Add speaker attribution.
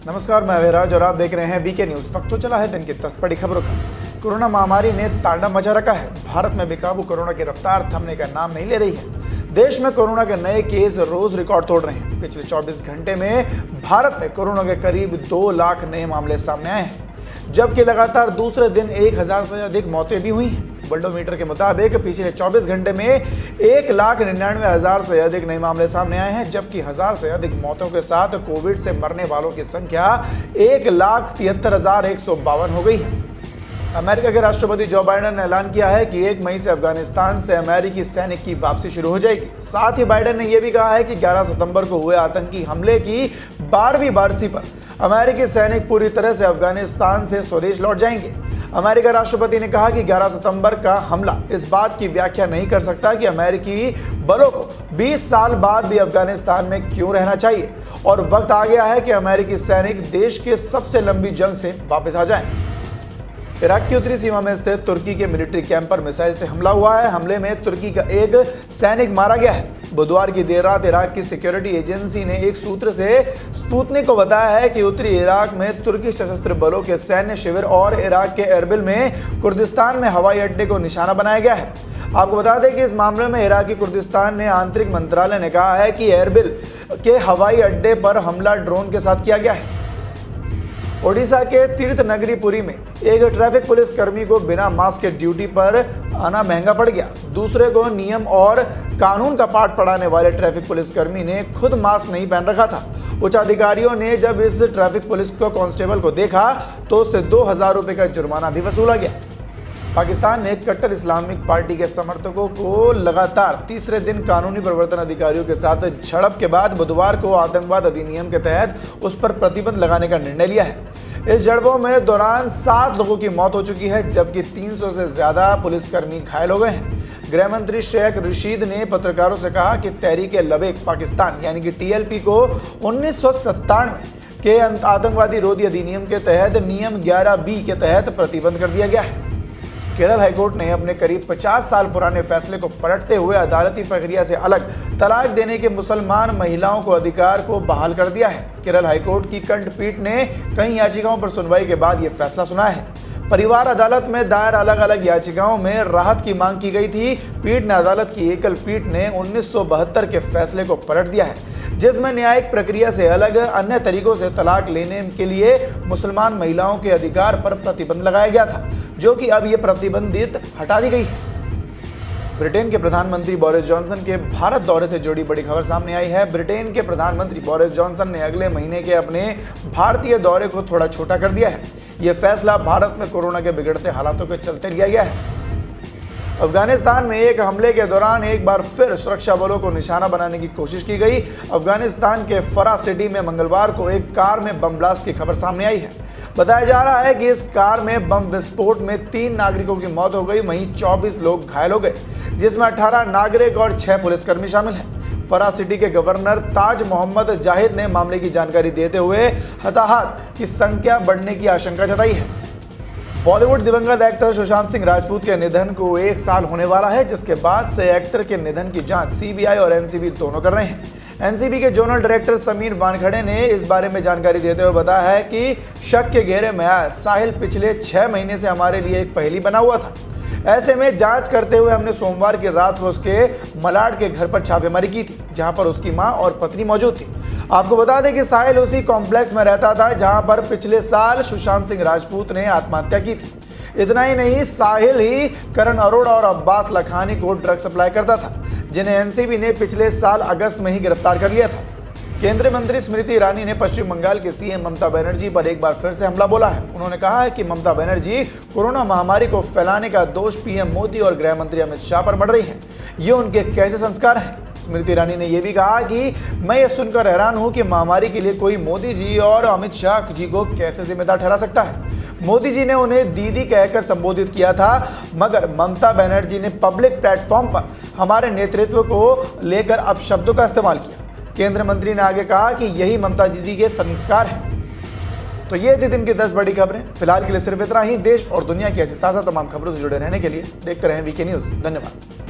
Speaker 1: नमस्कार, मैं अविराज और आप देख रहे हैं वीके न्यूज। वक्त तो चला है दिन की 10 बड़ी खबरों का। कोरोना महामारी ने तांडव मचा रखा है। भारत में बेकाबू कोरोना की रफ्तार थमने का नाम नहीं ले रही है। देश में कोरोना के नए केस रोज रिकॉर्ड तोड़ रहे हैं। पिछले 24 घंटे में भारत में कोरोना के करीब 2 लाख नए मामले सामने आए हैं, जबकि लगातार दूसरे दिन 1000 से अधिक मौतें भी हुई हैं। वर्ल्डोमीटर के मुताबिक पिछले 24 घंटे में 1,99,000 से अधिक नए मामले सामने आए हैं, जबकि 1000 से अधिक मौतों के साथ कोविड से मरने वालों की संख्या 1,73,152 हो गई है। अमेरिका के राष्ट्रपति जो बाइडेन ने ऐलान किया है कि 1 मई से अफगानिस्तान से अमेरिकी सैनिक की वापसी शुरू हो जाएगी। साथ ही बाइडेन ने यह भी कहा है कि 11 सितंबर को हुए आतंकी हमले की 12वीं बरसी पर अमेरिकी सैनिक पूरी तरह से अफगानिस्तान से स्वदेश लौट जाएंगे। अमेरिका राष्ट्रपति ने कहा कि 11 सितंबर का हमला इस बात की व्याख्या नहीं कर सकता कि अमेरिकी बलों को 20 साल बाद भी अफगानिस्तान में क्यों रहना चाहिए, और वक्त आ गया है कि अमेरिकी सैनिक देश के सबसे लंबी जंग से वापस आ जाएं। इराक की उत्तरी सीमा में स्थित तुर्की के मिलिट्री कैंप पर मिसाइल से हमला हुआ है। हमले में तुर्की का एक सैनिक मारा गया है। बुधवार की देर रात इराक की सिक्योरिटी एजेंसी ने एक सूत्र से स्पुतनिक को बताया है कि उत्तरी इराक में तुर्की सशस्त्र बलों के सैन्य शिविर और इराक के एरबिल में कुर्दिस्तान में हवाई अड्डे को निशाना बनाया गया है। आपको बता दें कि इस मामले में इराकी कुर्दिस्तान ने आंतरिक मंत्रालय ने कहा है कि एरबिल के हवाई अड्डे पर हमला ड्रोन के साथ किया गया है। ओडिशा के तीर्थ नगरी पुरी में एक ट्रैफिक पुलिस कर्मी को बिना मास्क के ड्यूटी पर आना महंगा पड़ गया। दूसरे को नियम और कानून का पाठ पढ़ाने वाले ट्रैफिक पुलिस कर्मी ने खुद मास्क नहीं पहन रखा था। उच्च अधिकारियों ने जब इस ट्रैफिक पुलिस को कांस्टेबल को देखा तो उससे 2000 रुपए का जुर्माना भी वसूला गया। पाकिस्तान ने कट्टर इस्लामिक पार्टी के समर्थकों को लगातार तीसरे दिन कानूनी प्रवर्तन अधिकारियों के साथ झड़प के बाद बुधवार को आतंकवाद अधिनियम के तहत उस पर प्रतिबंध लगाने का निर्णय लिया है। इस झड़पों में दौरान 7 लोगों की मौत हो चुकी है, जबकि 300 से ज्यादा पुलिसकर्मी घायल हो गए हैं। गृह मंत्री शेख रशीद ने पत्रकारों से कहा कि तहरीक-ए-लबैक पाकिस्तान यानी कि TLP को 1997 के आतंकवादी रोधी अधिनियम के तहत नियम 11B के तहत प्रतिबंध कर दिया गया है। केरल हाईकोर्ट ने अपने करीब 50 साल पुराने फैसले को पलटते हुए अदालती प्रक्रिया से अलग तलाक देने के मुसलमान महिलाओं को अधिकार को बहाल कर दिया है। केरल हाईकोर्ट की खंडपीठ ने कई याचिकाओं पर सुनवाई के बाद यह फैसला सुनाया है। परिवार अदालत में दायर अलग अलग याचिकाओं में राहत की मांग की गई थी। पीठ ने अदालत की एकल पीठ ने 1972 के फैसले को पलट दिया है, जिसमें न्यायिक प्रक्रिया से अलग अन्य तरीकों से तलाक लेने के लिए मुसलमान महिलाओं के अधिकार पर प्रतिबंध लगाया गया था, जो कि अब ये प्रतिबंधित हटा दी गई है। ब्रिटेन के प्रधानमंत्री बोरिस जॉनसन के भारत दौरे से जुड़ी बड़ी खबर सामने आई है। ब्रिटेन के प्रधानमंत्री बोरिस जॉनसन ने अगले महीने के अपने भारतीय दौरे को थोड़ा छोटा कर दिया है। यह फैसला भारत में कोरोना के बिगड़ते हालातों के चलते लिया गया है। अफगानिस्तान में एक हमले के दौरान एक बार फिर सुरक्षा बलों को निशाना बनाने की कोशिश की गई। अफगानिस्तान के फरा सिटी में मंगलवार को एक कार में बम ब्लास्ट की खबर सामने आई है। बताया जा रहा है कि इस कार में बम विस्फोट में 3 नागरिकों की मौत हो गई, वहीं 24 लोग घायल हो गए, जिसमें 18 नागरिक और 6 पुलिसकर्मी शामिल हैं। फरा सिटी के गवर्नर ताज मोहम्मद जाहिद ने मामले की जानकारी देते हुए हताहत की संख्या बढ़ने की आशंका जताई है। बॉलीवुड दिवंगत एक्टर सुशांत सिंह राजपूत के निधन को 1 साल होने वाला है, जिसके बाद से एक्टर के निधन की जांच CBI और NCB दोनों कर रहे हैं। NCB के जोनल डायरेक्टर समीर वानखड़े ने इस बारे में जानकारी देते हुए बताया है कि शक के घेरे में आया साहिल पिछले 6 महीने से हमारे लिए एक पहेली बना हुआ था। ऐसे में जांच करते हुए हमने सोमवार की रात को उसके मलाड के घर पर छापेमारी की थी, जहां पर उसकी मां और पत्नी मौजूद थी। आपको बता दें कि साहिल उसी कॉम्प्लेक्स में रहता था जहां पर पिछले साल सुशांत सिंह राजपूत ने आत्महत्या की थी। इतना ही नहीं, साहिल ही करण अरोड़ा और अब्बास लखानी को ड्रग सप्लाई करता था, जिन्हें NCB ने पिछले साल अगस्त में ही गिरफ्तार कर लिया था। केंद्रीय मंत्री स्मृति ईरानी ने पश्चिम बंगाल के CM ममता बनर्जी पर एक बार फिर से हमला बोला है। उन्होंने कहा है कि ममता बनर्जी कोरोना महामारी को फैलाने का दोष PM मोदी और गृह मंत्री अमित शाह पर मढ़ रही है। ये उनके कैसे संस्कार हैं? स्मृति ईरानी ने यह भी कहा कि मैं ये सुनकर हैरान हूं कि महामारी के लिए कोई मोदी जी और अमित शाह जी को कैसे जिम्मेदार ठहरा सकता है। मोदी जी ने उन्हें दीदी कहकर संबोधित किया था, मगर ममता बनर्जी ने पब्लिक प्लेटफॉर्म पर हमारे नेतृत्व को लेकर अपशब्दों का इस्तेमाल किया। केंद्रीय मंत्री ने आगे कहा कि यही ममता दीदी के संस्कार हैं। तो ये थी दिन की 10 बड़ी खबरें। फिलहाल के लिए सिर्फ इतना ही। देश और दुनिया की ऐसी ताज़ा तमाम खबरों से जुड़े रहने के लिए देखते रहें वीके न्यूज़। धन्यवाद।